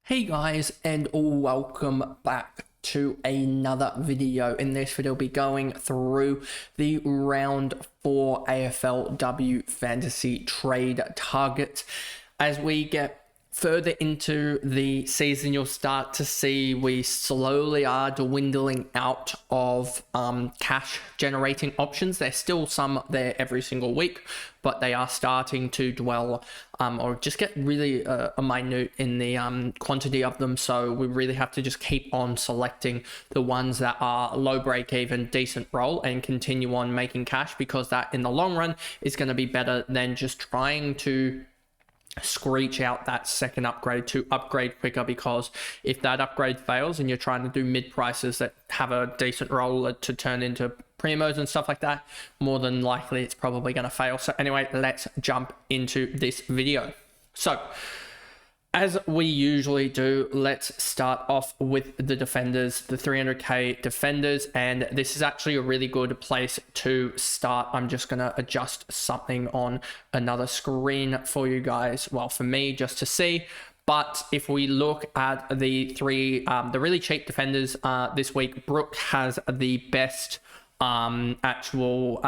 Hey guys, and welcome back to another video. In this video, we'll be going through the round 4 AFLW fantasy trade targets. As we get further into the season, you'll start to see we slowly are dwindling out of cash generating options. There's still some there every single week, but they are starting to dwell or just get really minute in the quantity of them. So we really have to just keep on selecting the ones that are low break even, decent roll, and continue on making cash, because that in the long run is going to be better than just trying to screech out that second upgrade to upgrade quicker. Because if that upgrade fails and you're trying to do mid prices that have a decent roll to turn into primos and stuff like that, more than likely it's probably going to fail. So anyway, let's jump into this video. So as we usually do, let's start off with the defenders, the 300k defenders, and this is actually a really good place to start. I'm just going to adjust something on another screen for you guys, well, for me, just to see. But if we look at the really cheap defenders this week, Brooke has the best actual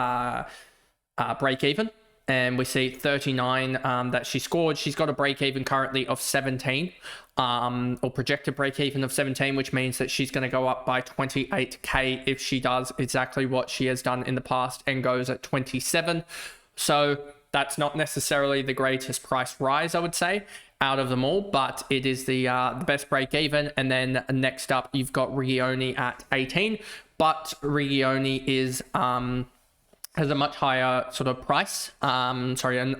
break even. And we see 39 that she scored. She's got a break even currently of 17, or projected break even of 17, which means that she's going to go up by 28k if she does exactly what she has done in the past and goes at 27. So that's not necessarily the greatest price rise, I would say, out of them all, but it is the best break even. And then next up, you've got Rigioni at 18, but Rigioni is has a much higher sort of price, a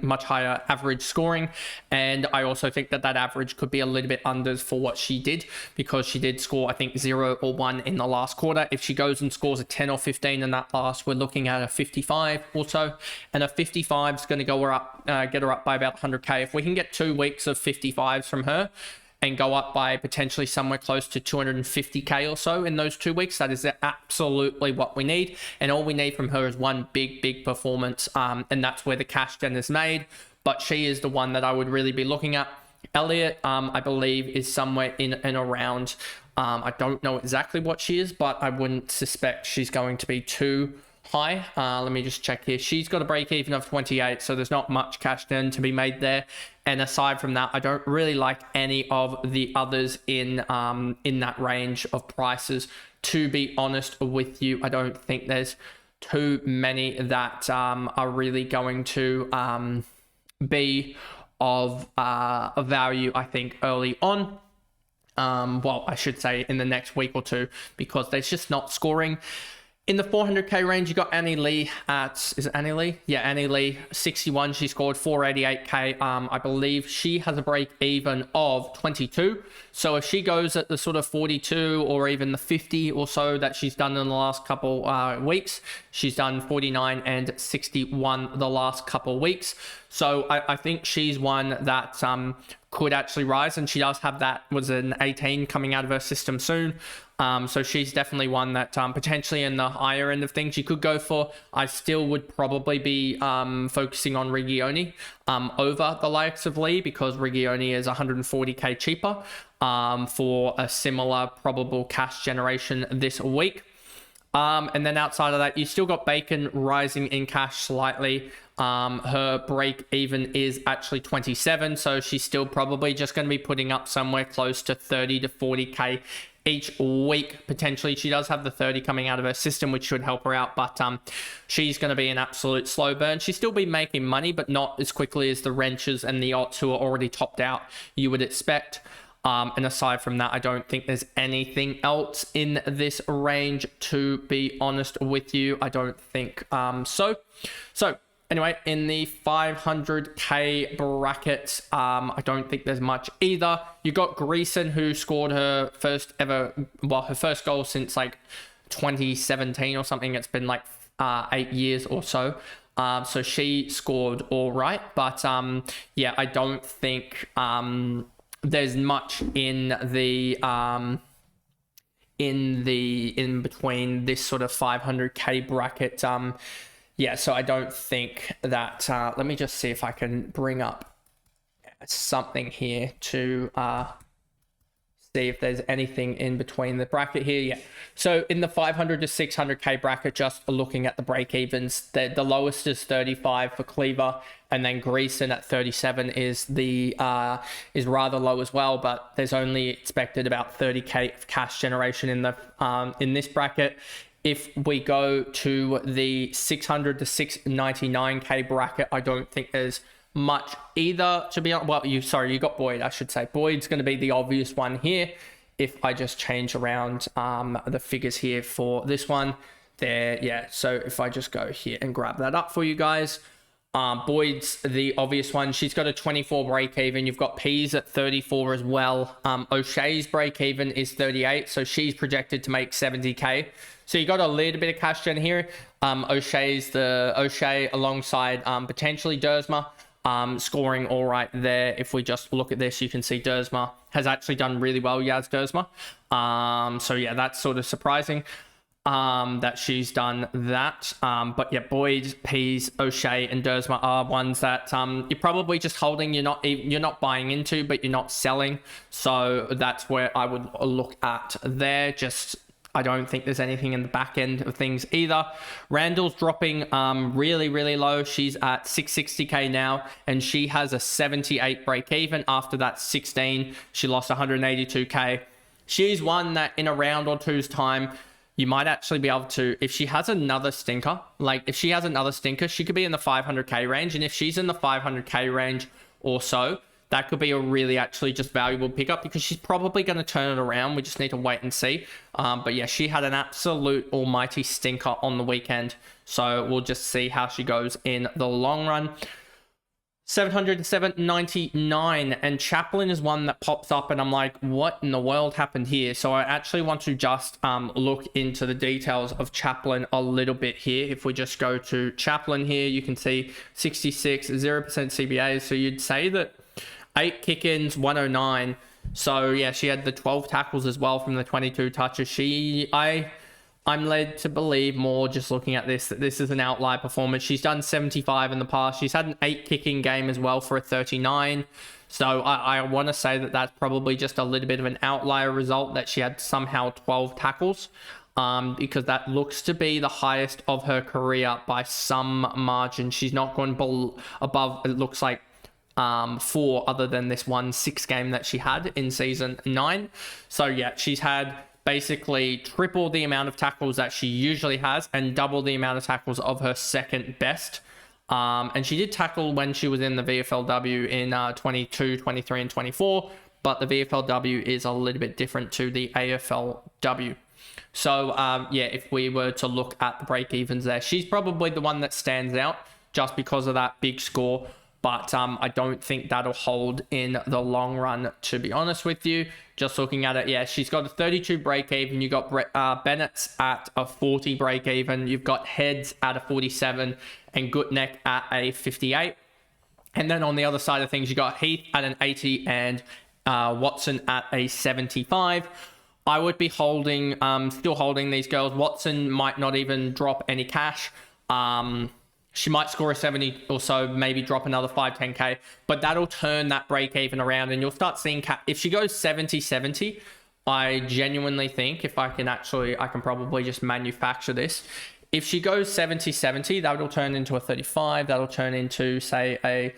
much higher average scoring. And I also think that that average could be a little bit unders for what she did, because she did score, I think, 0 or 1 in the last quarter. If she goes and scores a 10 or 15 in that last, we're looking at a 55 or so. And a 55 is going to go her up, get her up by about 100k. If we can get 2 weeks of 55s from her and go up by potentially somewhere close to 250k or so in those 2 weeks, that is absolutely what we need. And all we need from her is one big performance, and that's where the cash gen is made. But she is the one that I would really be looking at. Elliot, I believe, is somewhere in and around, I don't know exactly what she is, but I wouldn't suspect she's going to be too high. Let me just check here. She's got a break even of 28, so there's not much cash then to be made there. And aside from that, I don't really like any of the others in that range of prices, to be honest with you. I don't think there's too many that are really going to be of value, I think, early on. Well, I should say in the next week or two, because there's just not scoring. In the 400k range, you got Annie Lee at, is it Annie Lee? Yeah, Annie Lee, 61. She scored 488k. I believe she has a break even of 22. So if she goes at the sort of 42 or even the 50 or so that she's done in the last couple weeks, she's done 49 and 61 the last couple weeks. So I think she's one that could actually rise, and she does have that, was an 18 coming out of her system soon. So she's definitely one that potentially in the higher end of things you could go for. I still would probably be focusing on Rigioni over the likes of Lee, because Rigioni is 140k cheaper for a similar probable cash generation this week. And then outside of that, you still got Bacon rising in cash slightly. Her break even is actually 27, so she's still probably just going to be putting up somewhere close to 30 to 40k each week. Potentially she does have the 30 coming out of her system, which should help her out, but she's going to be an absolute slow burn. She'll still be making money, but not as quickly as the wrenches and the odds who are already topped out you would expect. And aside from that, I don't think there's anything else in this range, to be honest with you. I don't think so anyway, in the 500k bracket, I don't think there's much either. You got Greason, who scored her first goal since like 2017 or something. It's been like 8 years or so. So she scored all right, but yeah, I don't think there's much in between this sort of 500k bracket. Yeah, so I don't think that, let me just see if I can bring up something here to see if there's anything in between the bracket here. Yeah. So in the 500 to 600k bracket, just looking at the break evens, the lowest is 35 for Cleaver, and then Greason at 37 is rather low as well. But there's only expected about 30k of cash generation in this bracket. If we go to the 600 to 699k bracket, I don't think there's much either, to be honest. Well, you got Boyd, I should say. Boyd's going to be the obvious one here. If I just change around the figures here for this one there, yeah. So if I just go here and grab that up for you guys, Boyd's the obvious one. She's got a 24 break even. You've got Peas at 34 as well. O'Shea's break even is 38, so she's projected to make 70k. So you got a little bit of cash gen here. O'Shea alongside potentially Dersma. Scoring all right there. If we just look at this, you can see Dersma has actually done really well, Yaz Dersma. So yeah, that's sort of surprising that she's done that. But yeah, Boyd, Peas, O'Shea, and Dersma are ones that you're probably just holding. You're not buying into, but you're not selling. So that's where I would look at there. I don't think there's anything in the back end of things either. Randall's dropping really, really low. She's at 660k now, and she has a 78 break even. After that 16, she lost 182k. She's one that in a round or two's time, you might actually be able to, if she has another stinker, she could be in the 500k range. And if she's in the 500k range or so, that could be a really actually just valuable pickup, because she's probably going to turn it around. We just need to wait and see. But yeah, she had an absolute almighty stinker on the weekend. So we'll just see how she goes in the long run. 700 to 799, and Chaplin is one that pops up and I'm like, what in the world happened here? So I actually want to just look into the details of Chaplin a little bit here. If we just go to Chaplin here, you can see 66, 0% CBAs. So you'd say that 8 kick-ins, 109. So yeah, she had the 12 tackles as well from the 22 touches. I'm led to believe more just looking at this, that this is an outlier performance. She's done 75 in the past. She's had an 8 kicking game as well for a 39. So I want to say that that's probably just a little bit of an outlier result, that she had somehow 12 tackles. Because that looks to be the highest of her career by some margin. She's not gone above, it looks like, 4, other than this 6 game that she had in season 9. So yeah, she's had basically triple the amount of tackles that she usually has and double the amount of tackles of her second best. And she did tackle when she was in the VFLW in 22, 23, and 24, but the VFLW is a little bit different to the AFLW. So yeah, if we were to look at the break evens there, she's probably the one that stands out just because of that big score. But I don't think that'll hold in the long run, to be honest with you. Just looking at it, yeah, she's got a 32 break even. You got Bennett's at a 40 break even. You've got Heads at a 47 and Gutneck at a 58. And then on the other side of things, you got Heath at an 80 and Watson at a 75. I would be holding, still holding these girls. Watson might not even drop any cash. She might score a 70 or so, maybe drop another 5-10k, but that'll turn that break even around, and you'll start seeing if she goes 70-70, I genuinely think I can probably just manufacture this. If she goes 70-70, that'll turn into a 35, that'll turn into say a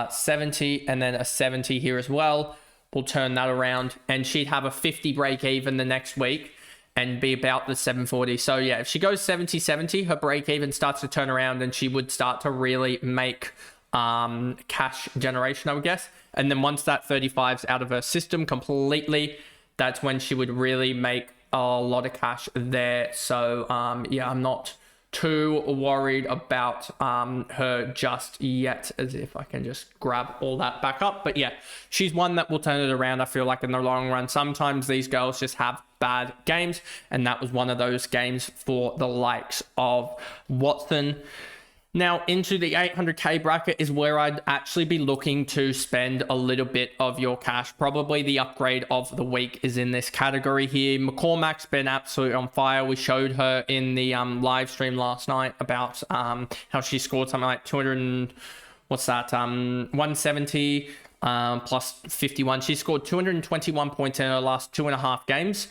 70 and then a 70 here as well. We'll turn that around and she'd have a 50 break even the next week and be about the 740. So yeah, if she goes 70-70, her break even starts to turn around and she would start to really make cash generation, I would guess. And then once that 35's out of her system completely, that's when she would really make a lot of cash there. So yeah, I'm not too worried about her just yet, as if I can just grab all that back up. But yeah, she's one that will turn it around, I feel like, in the long run. Sometimes these girls just have bad games, and that was one of those games for the likes of Watson. Now, into the 800k bracket is where I'd actually be looking to spend a little bit of your cash. Probably the upgrade of the week is in this category here. McCormack's been absolutely on fire. We showed her in the live stream last night about how she scored something like 170 plus 51. She scored 221 points in her last 2.5 games,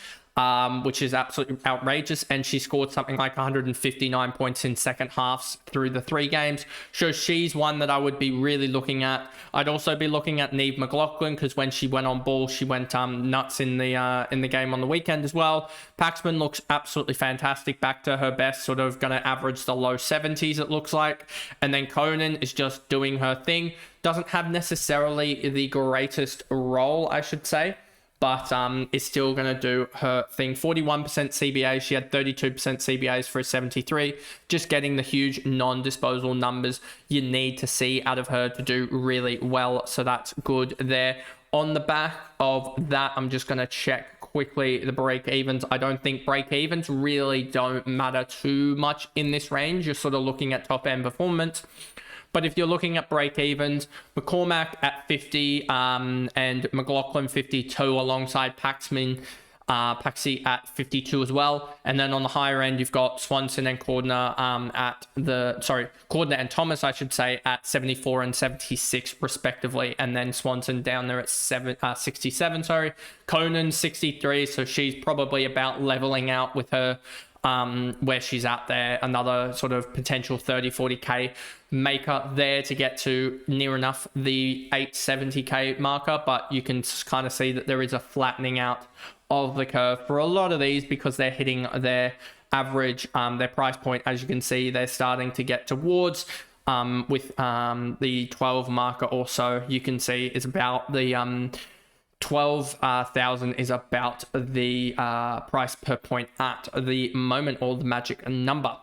which is absolutely outrageous. And she scored something like 159 points in second halves through the 3 games. So she's one that I would be really looking at. I'd also be looking at Neve McLaughlin, because when she went on ball, she went nuts in the game on the weekend as well. Paxman looks absolutely fantastic, back to her best, sort of going to average the low 70s, it looks like. And then Conan is just doing her thing. Doesn't have necessarily the greatest role, I should say, but is still going to do her thing. 41% CBA. She had 32% CBAs for a 73. Just getting the huge non-disposal numbers you need to see out of her to do really well. So that's good there. On the back of that, I'm just going to check quickly the break evens. I don't think break evens really don't matter too much in this range. You're sort of looking at top end performance. But if you're looking at break evens, McCormack at 50 and McLaughlin 52 alongside Paxi at 52 as well. And then on the higher end, you've got Swanson and Cordner Cordner and Thomas, I should say, at 74 and 76 respectively. And then Swanson down there at 67, sorry. Conan 63, so she's probably about leveling out with her where she's at there. Another sort of potential 30-40k maker there to get to near enough the 870k marker, but you can kind of see that there is a flattening out of the curve for a lot of these, because they're hitting their average, their price point. As you can see, they're starting to get towards with the 12 marker or so. You can see it's about the 12,000 is about the price per point at the moment, or the magic number.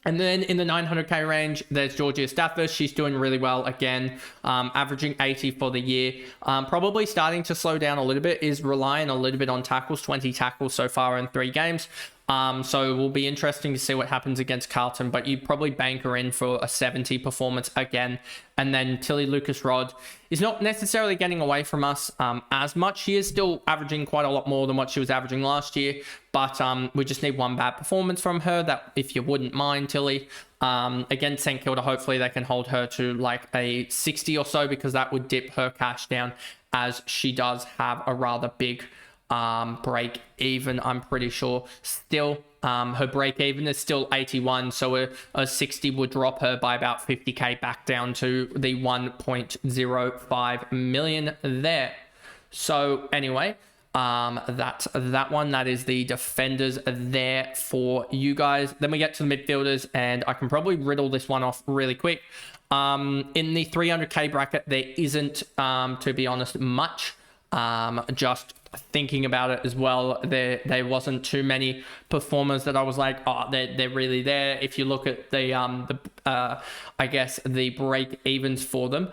And then in the 900k range, there's Georgia Stathis. She's doing really well again, averaging 80 for the year. Probably starting to slow down a little bit, is relying a little bit on tackles, 20 tackles so far in 3 games. So it will be interesting to see what happens against Carlton, but you probably bank her in for a 70 performance again. And then Tilly Lucas-Rod is not necessarily getting away from us as much. She is still averaging quite a lot more than what she was averaging last year, but we just need one bad performance from her, that if you wouldn't mind, Tilly. Against St Kilda, hopefully they can hold her to like a 60 or so, because that would dip her cash down, as she does have a rather big break even. I'm pretty sure still her break even is still 81, so a 60 would drop her by about 50k back down to the 1.05 million there. So anyway, that's that one. That is the defenders there for you guys. Then we get to the midfielders, and I can probably riddle this one off really quick. In the 300k bracket, there isn't to be honest much. Just thinking about it as well, there wasn't too many performers that I was like, oh, they're really there. If you look at the I guess the break evens for them,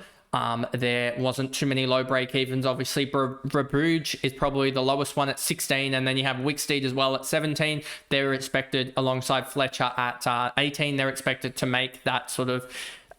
there wasn't too many low break evens. Obviously, Bruges is probably the lowest one at 16, and then you have Wicksteed as well at 17. They're expected, alongside Fletcher at 18, they're expected to make that sort of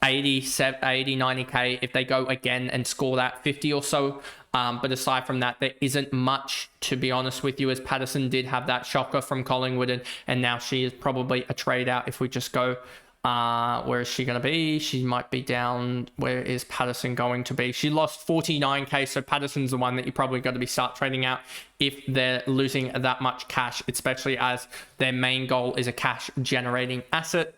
80, 90k if they go again and score that 50 or so. But aside from that, there isn't much, to be honest with you, as Patterson did have that shocker from Collingwood, and now she is probably a trade out. If we just go, where is she going to be? She might be down. Where is Patterson going to be? She lost 49k, so Patterson's the one that you probably got to be start trading out if they're losing that much cash, especially as their main goal is a cash generating asset.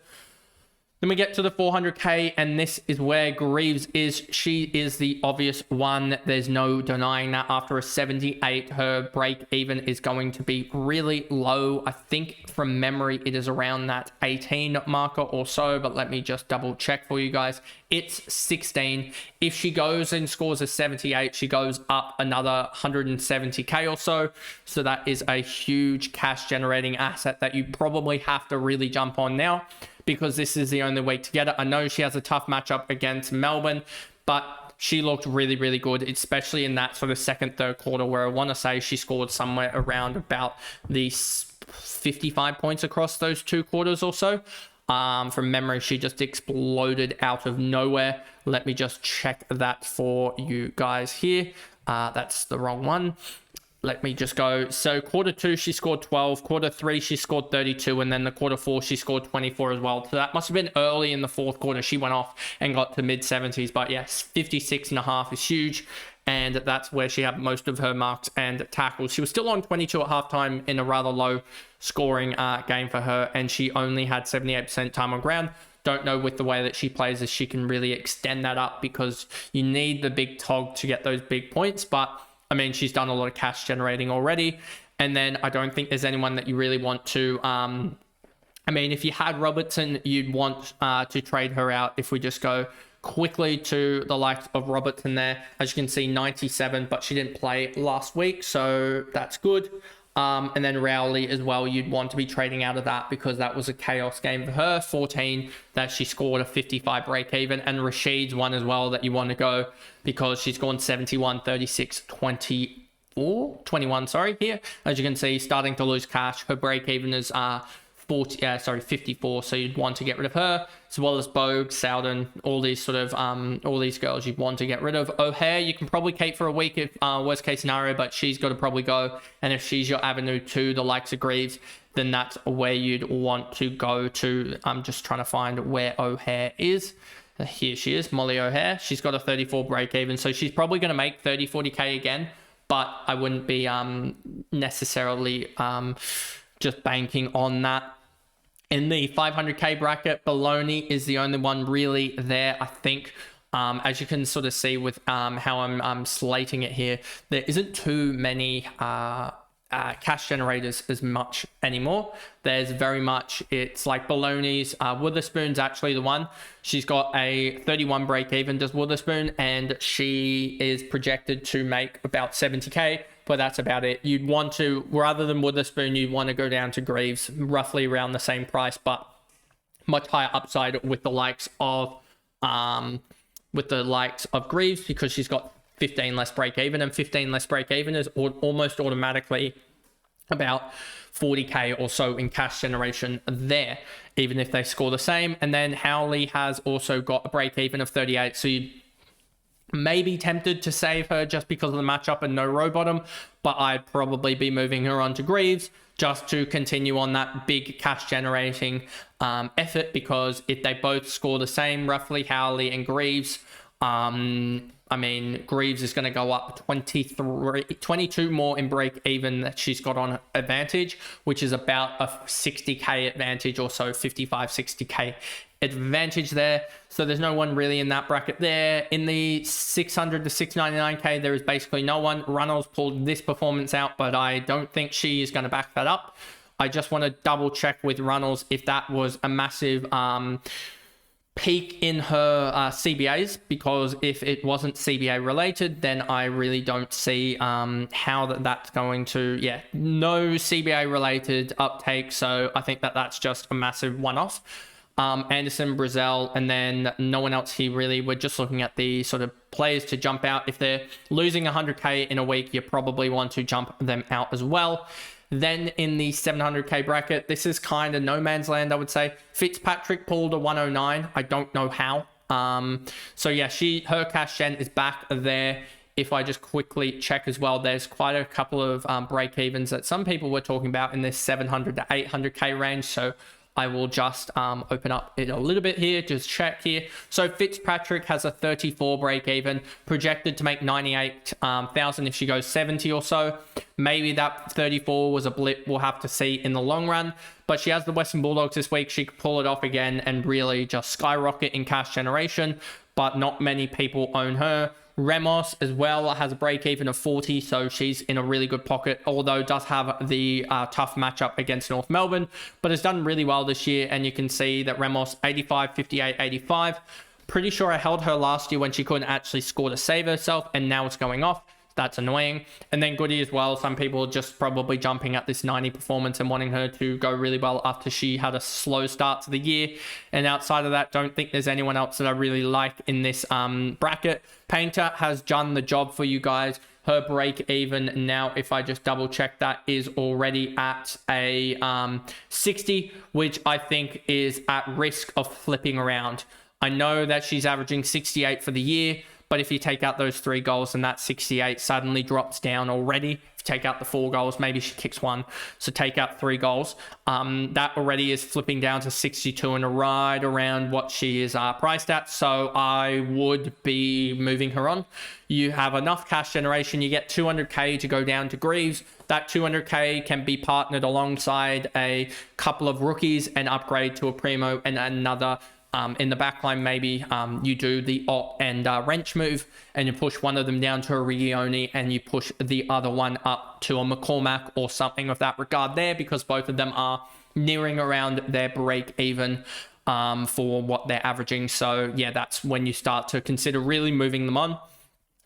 Then we get to the 400k, and this is where Greaves is. She is the obvious one. There's no denying that. After a 78, her break even is going to be really low. I think from memory, it is around that 18 marker or so, but let me just double check for you guys. It's 16. If she goes and scores a 78, she goes up another 170k or so. So that is a huge cash generating asset that you probably have to really jump on now, because this is the only way to get it. I know she has a tough matchup against Melbourne, but she looked really, really good, especially in that sort of second, third quarter, where I want to say she scored somewhere around about the 55 points across those 2 quarters or so. From memory, she just exploded out of nowhere. Let me just check that for you guys here. That's the wrong one. let me just go. So quarter 2, she scored 12. Quarter 3, she scored 32. And then the quarter 4, she scored 24 as well. So that must have been early in the fourth quarter. She went off and got to mid 70s. But yes, 56.5 is huge. And that's where she had most of her marks and tackles. She was still on 22 at halftime in a rather low scoring game for her. And she only had 78% time on ground. Don't know with the way that she plays if she can really extend that up, because you need the big tog to get those big points. But I mean, she's done a lot of cash generating already. And then I don't think there's anyone that you really want to, I mean, if you had Robertson, you'd want to trade her out. If we just go quickly to the likes of Robertson there, as you can see, 97, but she didn't play last week, so that's good. And then Rowley as well, you'd want to be trading out of that, because that was a chaos game for her. 14 that she scored a 55 break even, and Rashid's one as well that you want to go, because she's gone 71, 36, 21, sorry, here. As you can see, starting to lose cash. Her break even is 54, so you'd want to get rid of her, as well as Bogue, Soudan, all these sort of all these girls you'd want to get rid of. O'Hare you can probably keep for a week if worst case scenario, but she's got to probably go. And if she's your avenue to the likes of Greaves, then that's where you'd want to go to. I'm just trying to find where O'Hare is. Here she is, Molly O'Hare. She's got a 34 break even, so she's probably going to make 30-40k again, but I wouldn't be necessarily just banking on that. In the 500k bracket, Baloney is the only one really there, I think. As you can sort of see with how I'm slating it here, there isn't too many cash generators as much anymore. There's very much, it's like Baloney's, Witherspoon's actually the one. She's got a 31 break even, does Witherspoon, and she is projected to make about 70k. But that's about it. You'd want to, rather than Witherspoon, you'd want to go down to Greaves, roughly around the same price, but much higher upside with the likes of Greaves, because she's got 15 less break even, and 15 less break even is almost automatically about 40k or so in cash generation there, even if they score the same. And then Howley has also got a break even of 38, so you may be tempted to save her just because of the matchup and no row bottom, but I'd probably be moving her on to Greaves just to continue on that big cash generating effort, because if they both score the same, roughly, Howley and Greaves, I mean, Greaves is going to go up 22 more in break even that she's got on advantage, which is about a 60k advantage or so, 55, 60k advantage there. So there's no one really in that bracket there. In the 600 to 699k, there is basically no one. Runnels pulled this performance out, but I don't think she is going to back that up. I just want to double check with Runnels if that was a massive peak in her CBAs, because if it wasn't CBA related, then I really don't see how that's going to, no CBA related uptake. So I think that's just a massive one-off. Anderson, Brazil, and then no one else here really. We're just looking at the sort of players to jump out. If they're losing 100k in a week, you probably want to jump them out as well. Then in the 700k bracket, this is kind of no man's land, I would say. Fitzpatrick pulled a 109. I don't know how. So yeah, her cash gen is back there. If I just quickly check as well, there's quite a couple of break evens that some people were talking about in this 700 to 800k range. So I will just open up it a little bit here, just check here. So Fitzpatrick has a 34 break even, projected to make 98,000 if she goes 70 or so. Maybe that 34 was a blip, we'll have to see in the long run. But she has the Western Bulldogs this week. She could pull it off again and really just skyrocket in cash generation, but not many people own her. Ramos as well has a break even of 40, so she's in a really good pocket, although does have the tough matchup against North Melbourne, but has done really well this year. And you can see that Ramos 85, 58, 85. Pretty sure I held her last year when she couldn't actually score to save herself, and now it's going off. That's annoying. And then Goody as well. Some people are just probably jumping at this 90 performance and wanting her to go really well after she had a slow start to the year. And outside of that, don't think there's anyone else that I really like in this bracket. Painter has done the job for you guys. Her break even now, if I just double check, that is already at a 60, which I think is at risk of flipping around. I know that she's averaging 68 for the year, But if you take out those 3 goals, then that 68 suddenly drops down already. If you take out the 4 goals, maybe she kicks 1. So take out 3 goals. That already is flipping down to 62 and right around what she is priced at. So I would be moving her on. You have enough cash generation. You get 200k to go down to Greaves. That 200k can be partnered alongside a couple of rookies and upgrade to a Primo and another. In the backline, maybe you do the Ott and Wrench move, and you push one of them down to a Regioni, and you push the other one up to a McCormack or something of that regard there, because both of them are nearing around their break even for what they're averaging. So yeah, that's when you start to consider really moving them on.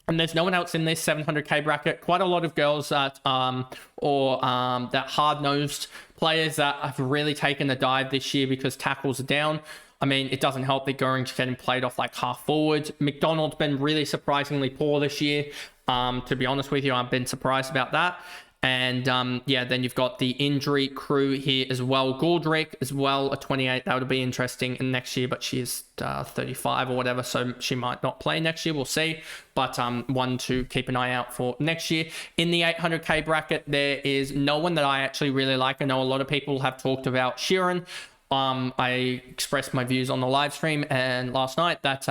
And there's no one else in this 700k bracket. Quite a lot of girls that that hard-nosed players that have really taken a dive this year because tackles are down. I mean, it doesn't help that Goring's getting played off like half forward. McDonald's been really surprisingly poor this year. To be honest with you, I've been surprised about that. And yeah, then you've got the injury crew here as well. Goldrick as well, a 28. That would be interesting in next year, but she is 35 or whatever, so she might not play next year. We'll see. But one to keep an eye out for next year. In the 800k bracket, there is no one that I actually really like. I know a lot of people have talked about Sheeran. I expressed my views on the live stream and last night that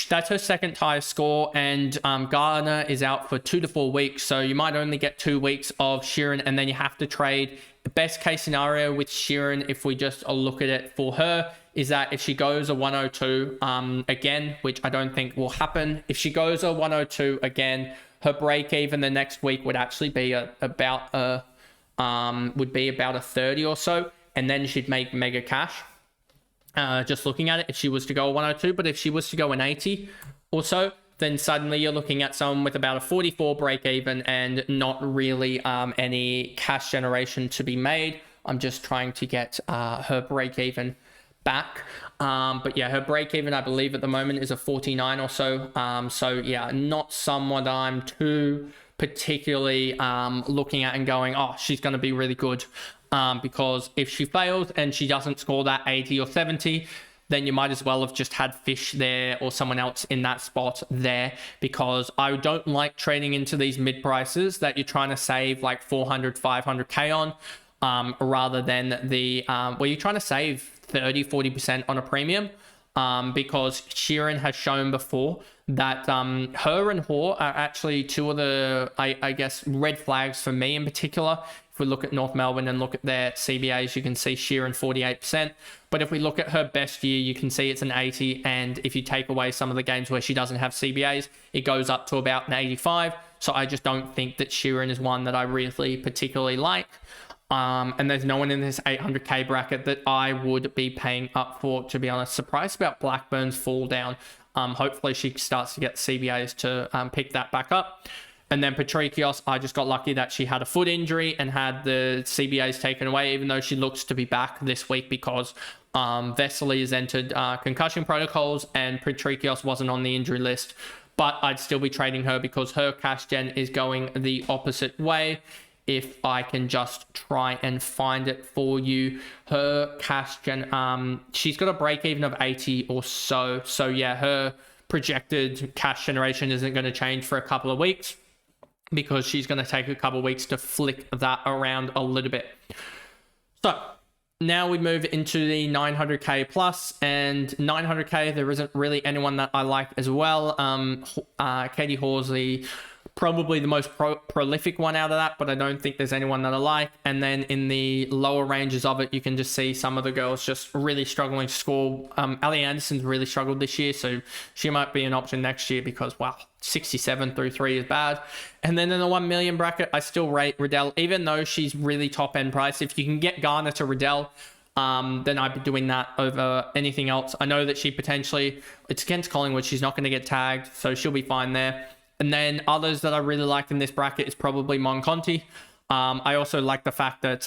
that's her second highest score, and Gardner is out for 2 to 4 weeks, so you might only get 2 weeks of Sheeran, and then you have to trade. The best case scenario with Sheeran, if we just look at it for her, is that if she goes a 102 again, which I don't think will happen, if she goes a 102 again, her break even the next week would actually be about a 30 or so. And then she'd make mega cash, just looking at it, if she was to go a 102. But if she was to go an 80 or so, then suddenly you're looking at someone with about a 44 break even and not really any cash generation to be made. I'm just trying to get her break even back. But yeah, her break even, I believe at the moment is a 49 or so. So yeah, not someone I'm too particularly looking at and going, oh, she's going to be really good. Because if she fails and she doesn't score that 80 or 70, then you might as well have just had Fish there or someone else in that spot there, because I don't like trading into these mid prices that you're trying to save like 400, 500k on, rather than the where you're trying to save 30, 40% on a premium, because Sheeran has shown before that her and Hoare are actually two of the, I guess, red flags for me in particular. If we look at North Melbourne and look at their CBAs, you can see Sheeran 48%. But if we look at her best year, you can see it's an 80. And if you take away some of the games where she doesn't have CBAs, it goes up to about an 85. So I just don't think that Sheeran is one that I really particularly like. And there's no one in this 800k bracket that I would be paying up for, to be honest. Surprised about Blackburn's fall down. Hopefully she starts to get CBAs to pick that back up. And then Patricios, I just got lucky that she had a foot injury and had the CBAs taken away, even though she looks to be back this week because Vesely has entered concussion protocols and Patricios wasn't on the injury list. But I'd still be trading her because her cash gen is going the opposite way. If I can just try and find it for you, her cash gen, she's got a break even of 80 or so. So yeah, her projected cash generation isn't going to change for a couple of weeks, because she's going to take a couple of weeks to flick that around a little bit. So now we move into the 900k plus, and 900k, there isn't really anyone that I like as well. Katie Horsley, probably the most prolific one out of that, but I don't think there's anyone that I like. And then in the lower ranges of it, you can just see some of the girls just really struggling to score. Ali Anderson's really struggled this year, so she might be an option next year because, wow, 67 through 3 is bad. And then in the 1 million bracket, I still rate Riddell, even though she's really top end price. If you can get Garner to Riddell, then I'd be doing that over anything else. I know that she potentially, it's against Collingwood, she's not going to get tagged, so she'll be fine there. And then others that I really like in this bracket is probably Monconti. I also like the fact that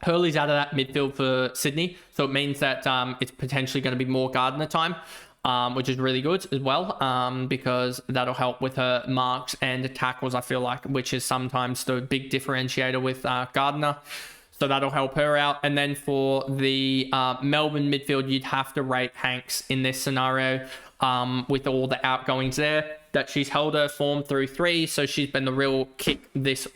Hurley's out of that midfield for Sydney, so it means that it's potentially going to be more Gardner time, which is really good as well, because that'll help with her marks and tackles, I feel like, which is sometimes the big differentiator with Gardner. So that'll help her out. And then for the Melbourne midfield, you'd have to rate Hanks in this scenario. with all the outgoings there, that she's held her form through 3. So she's been the real kick this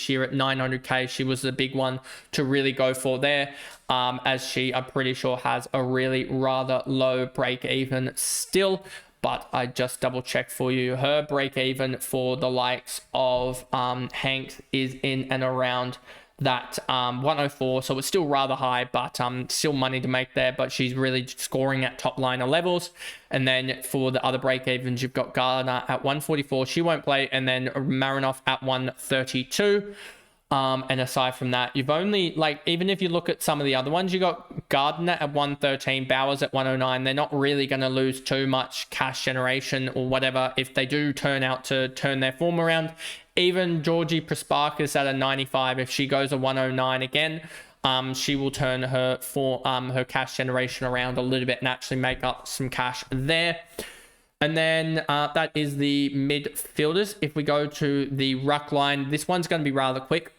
year at 900k. She was the big one to really go for there, as she, I'm pretty sure, has a really rather low break even still. But I just double check for you. Her break even for the likes of Hank is in and around that 104, so it's still rather high, but still money to make there. But she's really scoring at top liner levels. And then for the other break evens, you've got Gardner at 144, she won't play, and then Marinoff at 132. And aside from that, you've only, like, even if you look at some of the other ones, you got Gardner at 113, Bowers at 109. They're not really going to lose too much cash generation or whatever if they do turn out to turn their form around. Even Georgie Prasparkas at a 95, if she goes a 109 again, she will turn her cash generation around a little bit and actually make up some cash there. And then that is the midfielders. If we go to the ruck line, this one's going to be rather quick.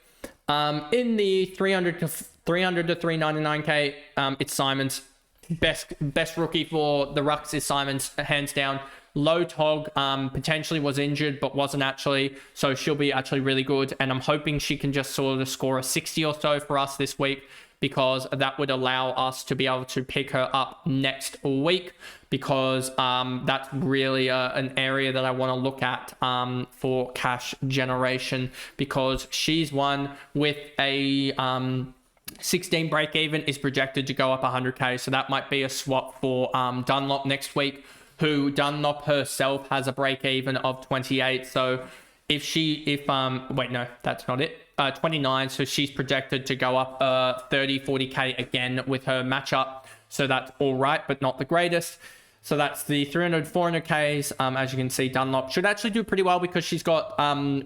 In the 300 to 399k, it's Simons. Best rookie for the rucks is Simons, hands down. Low Tog potentially was injured, but wasn't actually, so she'll be actually really good. And I'm hoping she can just sort of score a 60 or so for us this week, because that would allow us to be able to pick her up next week, because that's really an area that I want to look at for cash generation, because she's one with a 16 break even, is projected to go up 100k. So that might be a swap for Dunlop next week, who Dunlop herself has a break even of 28. So wait, no, that's not it. 29, so she's projected to go up 30-40k again with her matchup, so that's all right, but not the greatest. So that's the 300-400ks. As you can see, Dunlop should actually do pretty well, because she's got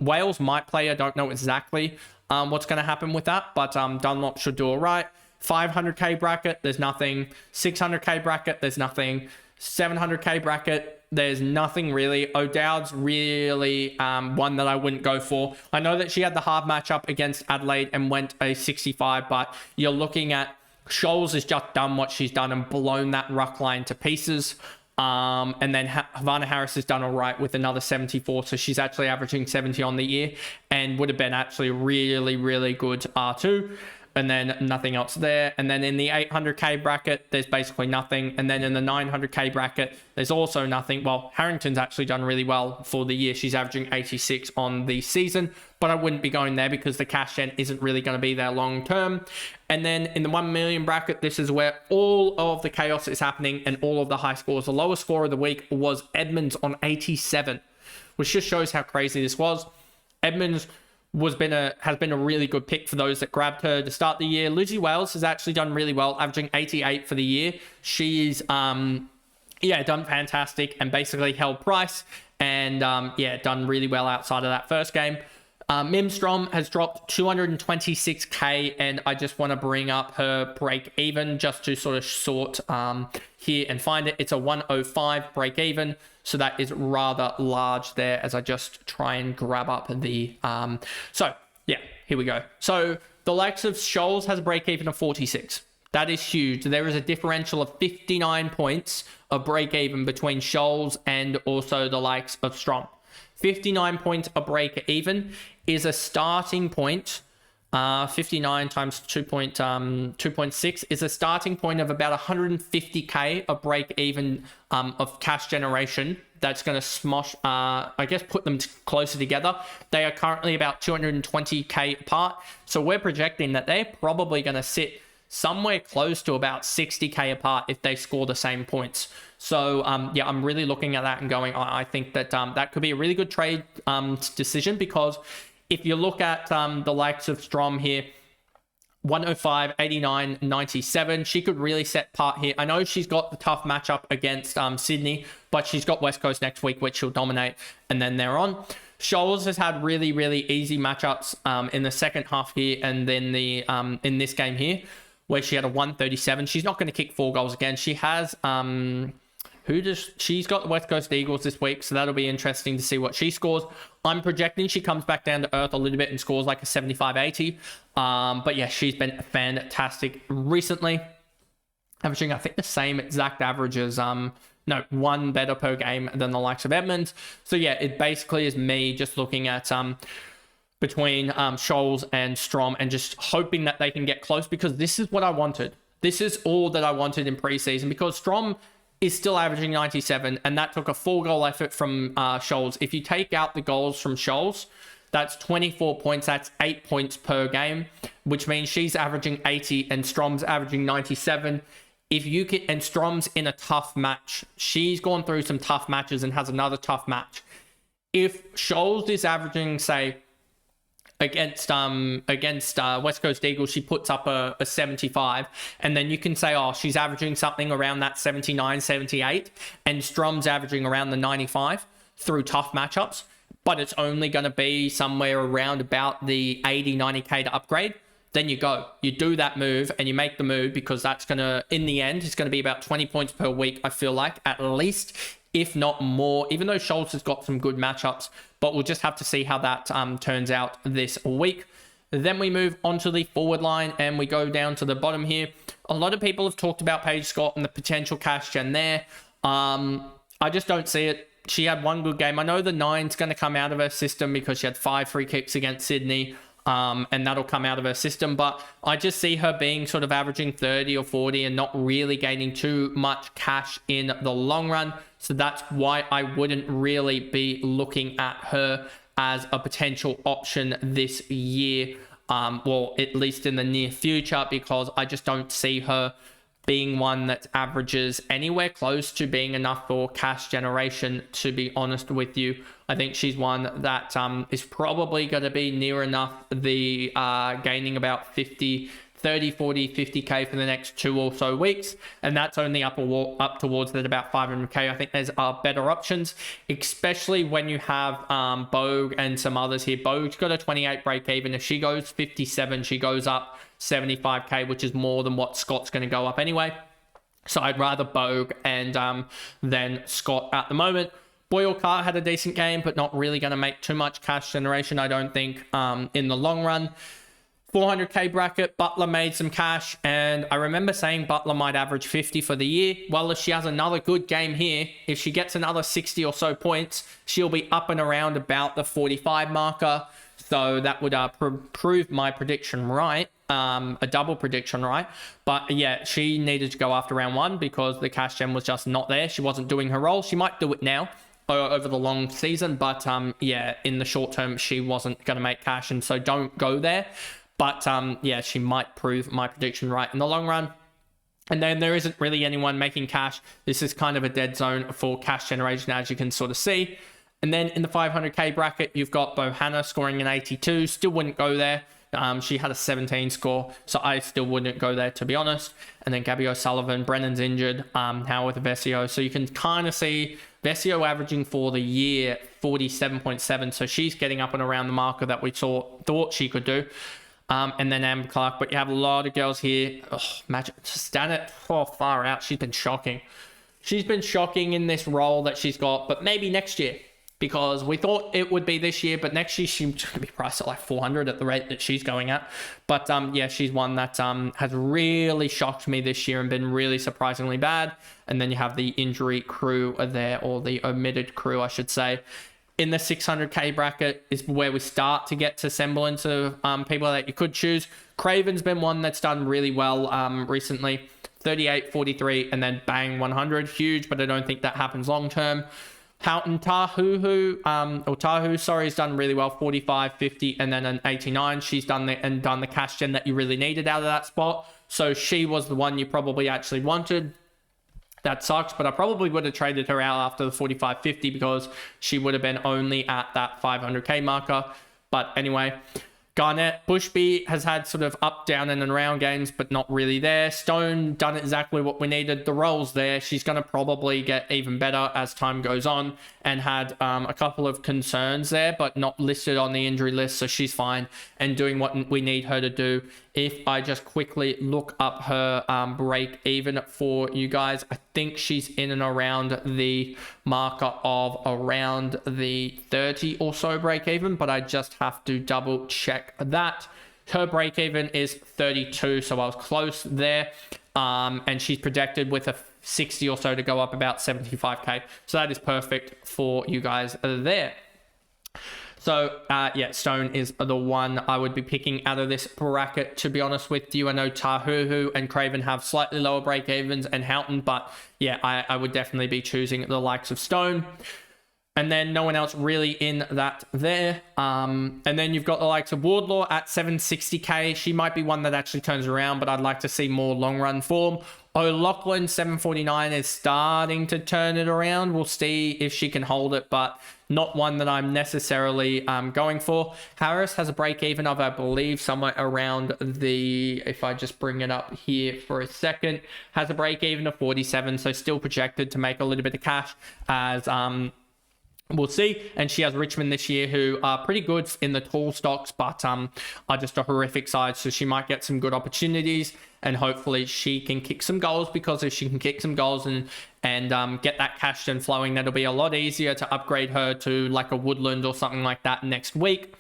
Wales might play. I don't know exactly what's going to happen with that, but Dunlop should do all right. 500k bracket, there's nothing. 600k bracket, there's nothing. 700k bracket, there's nothing really. O'Dowd's really one that I wouldn't go for. I know that she had the hard matchup against Adelaide and went a 65, but you're looking at Scholes has just done what she's done and blown that ruck line to pieces. And then Havana Harris has done all right with another 74. So she's actually averaging 70 on the year and would have been actually really, really good R2. And then nothing else there. And then in the 800k bracket, there's basically nothing. And then in the 900k bracket, there's also nothing. Well, Harrington's actually done really well for the year. She's averaging 86 on the season, but I wouldn't be going there because the cash gen isn't really going to be there long term. And then in the 1 million bracket, this is where all of the chaos is happening and all of the high scores. The lowest score of the week was Edmonds on 87, which just shows how crazy this was. Edmonds has been a really good pick for those that grabbed her to start the year. Lizzie Wales has actually done really well, averaging 88 for the year. She's done fantastic and basically held price, and done really well outside of that first game. Mimstrom has dropped 226k, and I just want to bring up her break even just to sort of sort here and find it. It's a 105 break even, so that is rather large there as I just try and grab up the here we go. So the likes of Scholes has a break even of 46. That is huge. There is a differential of 59 points of break even between Scholes and also the likes of Strom. 59 points a break even is a starting point. 59 times 2.6 is a starting point of about 150k of break even of cash generation. That's going to smosh, put them closer together. They are currently about 220k apart. So we're projecting that they're probably going to sit somewhere close to about 60k apart if they score the same points. So I'm really looking at that and going, I think that that could be a really good trade decision, because if you look at the likes of Strom here, 105, 89, 97, she could really set part here. I know she's got the tough matchup against Sydney, but she's got West Coast next week, which she'll dominate, and then they're on. Scholes has had really, really easy matchups in the second half here, and then in this game here, where she had a 137. She's not going to kick 4 goals again. She has she's got the West Coast Eagles this week, so that'll be interesting to see what she scores. I'm projecting she comes back down to earth a little bit and scores like a 75-80. But yeah, she's been fantastic recently, averaging I think the same exact averages no, one better per game than the likes of Edmonds. So yeah, it basically is me just looking at between Scholes and Strom and just hoping that they can get close, because this is what I wanted. This is all that I wanted in preseason, because Strom is still averaging 97, and that took a 4-goal effort from Scholes. If you take out the goals from Scholes, that's 24 points. That's 8 points per game, which means she's averaging 80 and Strom's averaging 97. If you can, and Strom's in a tough match. She's gone through some tough matches and has another tough match. If Scholes is averaging, say, against West Coast Eagles, she puts up a 75, and then you can say, oh, she's averaging something around that 79, 78, and Strom's averaging around the 95 through tough matchups, but it's only going to be somewhere around about the 80, 90k to upgrade. Then you do that move and you make the move, because that's going to, in the end, it's going to be about 20 points per week, I feel like, at least, if not more, even though Schultz has got some good matchups, but we'll just have to see how that turns out this week. Then we move on to the forward line and we go down to the bottom here. A lot of people have talked about Paige Scott and the potential cash gen there. I just don't see it. She had one good game. I know the 9's going to come out of her system because she had 5 free kicks against Sydney. And that'll come out of her system, but I just see her being sort of averaging 30 or 40 and not really gaining too much cash in the long run. So that's why I wouldn't really be looking at her as a potential option this year, well, at least in the near future, because I just don't see her being one that averages anywhere close to being enough for cash generation, to be honest with you. I think she's one that is probably going to be near enough the gaining about 30, 40, 50k for the next 2 or so weeks, and that's only up towards that about 500k. I think there's better options, especially when you have Bogue and some others here. Bogue's got a 28 break even. If she goes 57, she goes up 75k, which is more than what Scott's going to go up anyway. So I'd rather Bogue and than Scott at the moment. Boyle Carr had a decent game, but not really going to make too much cash generation, I don't think, in the long run. 400k bracket, Butler made some cash, and I remember saying Butler might average 50 for the year. Well, if she has another good game here, if she gets another 60 or so points, she'll be up and around about the 45 marker. So that would prove my prediction right, a double prediction right. But yeah, she needed to go after round 1 because the cash gem was just not there. She wasn't doing her role. She might do it now over the long season, but yeah, in the short term, she wasn't going to make cash, and so don't go there. But yeah, she might prove my prediction right in the long run. And then there isn't really anyone making cash. This is kind of a dead zone for cash generation, as you can sort of see. And then in the 500k bracket, you've got Bohanna scoring an 82. Still wouldn't go there. She had a 17 score, so I still wouldn't go there, to be honest. And then Gabby O'Sullivan, Brennan's injured, now with Vesio. So you can kind of see Vesio averaging for the year 47.7. So she's getting up and around the marker that we thought she could do. And then Amber Clark. But you have a lot of girls here. Oh, Magic Stanet, far out. She's been shocking. She's been shocking in this role that she's got, but maybe next year. Because we thought it would be this year, but next year she's going to be priced at like 400 at the rate that she's going at. But yeah, she's one that has really shocked me this year and been really surprisingly bad. And then you have the injury crew there, or the omitted crew, I should say. In the 600k bracket is where we start to get to semblance of people that you could choose. Craven's been one that's done really well recently. 38, 43, and then bang, 100. Huge, but I don't think that happens long term. Houghton Tahu, has done really well, 45, 50, and then an 89. She's done the cash gen that you really needed out of that spot. So she was the one you probably actually wanted. That sucks, but I probably would have traded her out after the 45, 50 because she would have been only at that 500k marker. But anyway, Garnett, Bushby has had sort of up, down, and around games, but not really there. Stone done exactly what we needed. The role's there. She's going to probably get even better as time goes on, and had a couple of concerns there, but not listed on the injury list, so she's fine and doing what we need her to do. If I just quickly look up her break even for you guys, I think she's in and around the marker of around the 30 or so break even, but I just have to double check that. Her break even is 32, so I was close there. And she's projected with a 60 or so to go up about 75k. So that is perfect for you guys there. So, yeah, Stone is the one I would be picking out of this bracket, to be honest with you. I know Tahuhu and Craven have slightly lower break-evens and Houghton, but yeah, I would definitely be choosing the likes of Stone. And then no one else really in that there. And then you've got the likes of Wardlaw at 760k. She might be one that actually turns around, but I'd like to see more long-run form. O'Loughlin, 749, is starting to turn it around. We'll see if she can hold it, but not one that I'm necessarily going for. Harris has a break-even of, I believe, somewhere around the, if I just bring it up here for a second, has a break-even of 47, so still projected to make a little bit of cash as... we'll see. And she has Richmond this year, who are pretty good in the tall stocks, but are just a horrific side. So she might get some good opportunities, and hopefully she can kick some goals, because if she can kick some goals and get that cash then flowing, that'll be a lot easier to upgrade her to like a Woodland or something like that next week.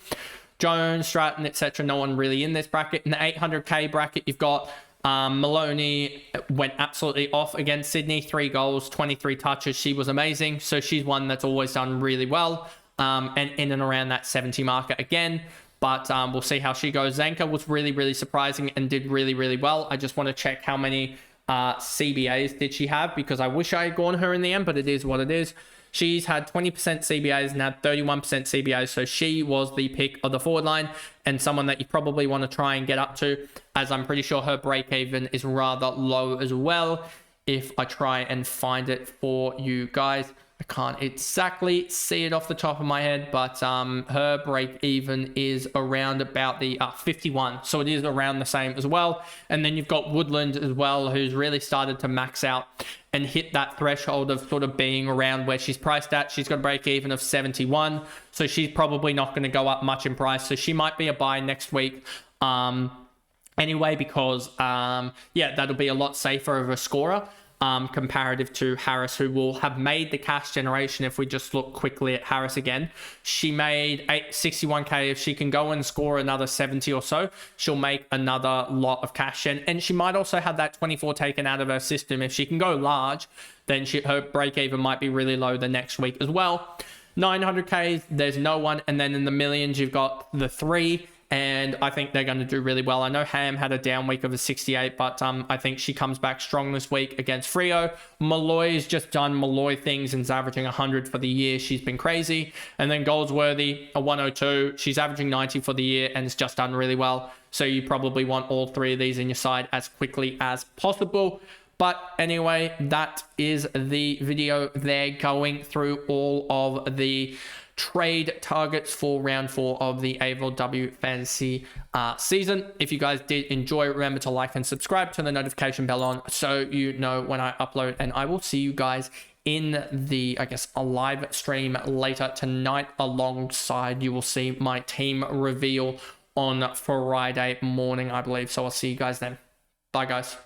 Jones, Stratton, etc. No one really in this bracket. In the 800k bracket, you've got Maloney went absolutely off against Sydney, 3 goals, 23 touches. She was amazing. So she's one that's always done really well, and in and around that 70 marker again. But we'll see how she goes. Zanka was really, really surprising and did really, really well. I just want to check how many CBAs did she have, because I wish I had gone her in the end, but it is what it is. She's had 20% CBAs and had 31% CBAs, so she was the pick of the forward line, and someone that you probably want to try and get up to, as I'm pretty sure her break-even is rather low as well. If I try and find it for you guys, I can't exactly see it off the top of my head, but her break-even is around about the 51, so it is around the same as well. And then you've got Woodland as well, who's really started to max out and hit that threshold of sort of being around where she's priced at. She's got a break-even of 71, so she's probably not going to go up much in price, so she might be a buy next week anyway, because yeah, that'll be a lot safer of a scorer comparative to Harris, who will have made the cash generation. If we just look quickly at Harris again, she made 61k. If she can go and score another 70 or so, she'll make another lot of cash, and she might also have that 24 taken out of her system. If she can go large, then her break even might be really low the next week as well. 900k, there's no one. And then in the millions, you've got the 3, and I think they're going to do really well. I know Ham had a down week of a 68, but I think she comes back strong this week against Freo. Malloy's just done Malloy things and is averaging 100 for the year. She's been crazy. And then Goldsworthy, a 102. She's averaging 90 for the year and has just done really well. So you probably want all 3 of these in your side as quickly as possible. But anyway, that is the video there, going through all of the trade targets for round 4 of the AFLW fantasy season. If you guys did enjoy, remember to like and subscribe, turn the notification bell on so you know when I upload, and I will see you guys in the, I guess, a live stream later tonight. Alongside, you will see my team reveal on Friday morning, I believe. So I'll see you guys then. Bye, guys.